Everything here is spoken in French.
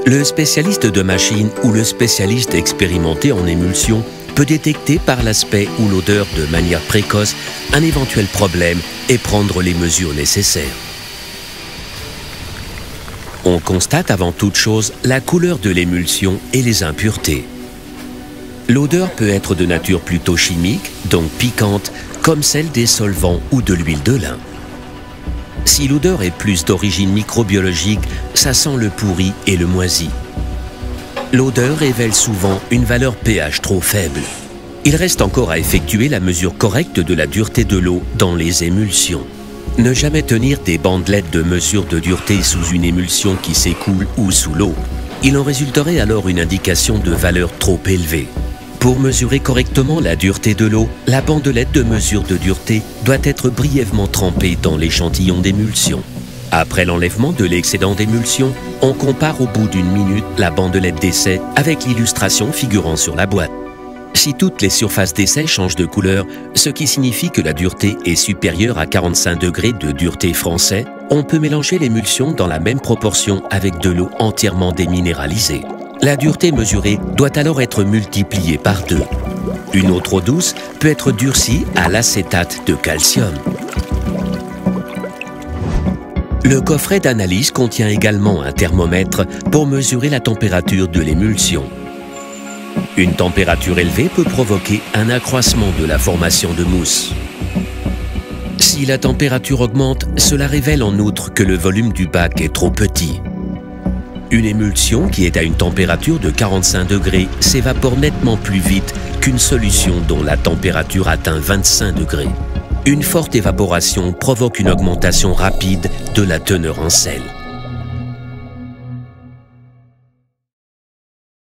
Le spécialiste de machine ou le spécialiste expérimenté en émulsion peut détecter par l'aspect ou l'odeur de manière précoce un éventuel problème et prendre les mesures nécessaires. On constate avant toute chose la couleur de l'émulsion et les impuretés. L'odeur peut être de nature plutôt chimique, donc piquante, comme celle des solvants ou de l'huile de lin. Si l'odeur est plus d'origine microbiologique, ça sent le pourri et le moisi. L'odeur révèle souvent une valeur pH trop faible. Il reste encore à effectuer la mesure correcte de la dureté de l'eau dans les émulsions. Ne jamais tenir des bandelettes de mesure de dureté sous une émulsion qui s'écoule ou sous l'eau. Il en résulterait alors une indication de valeur trop élevée. Pour mesurer correctement la dureté de l'eau, la bandelette de mesure de dureté doit être brièvement trempée dans l'échantillon d'émulsion. Après l'enlèvement de l'excédent d'émulsion, on compare au bout d'une minute la bandelette d'essai avec l'illustration figurant sur la boîte. Si toutes les surfaces d'essai changent de couleur, ce qui signifie que la dureté est supérieure à 45 degrés de dureté français, on peut mélanger l'émulsion dans la même proportion avec de l'eau entièrement déminéralisée. La dureté mesurée doit alors être multipliée par 2. Une eau trop douce peut être durcie à l'acétate de calcium. Le coffret d'analyse contient également un thermomètre pour mesurer la température de l'émulsion. Une température élevée peut provoquer un accroissement de la formation de mousse. Si la température augmente, cela révèle en outre que le volume du bac est trop petit. Une émulsion qui est à une température de 45 degrés s'évapore nettement plus vite qu'une solution dont la température atteint 25 degrés. Une forte évaporation provoque une augmentation rapide de la teneur en sel.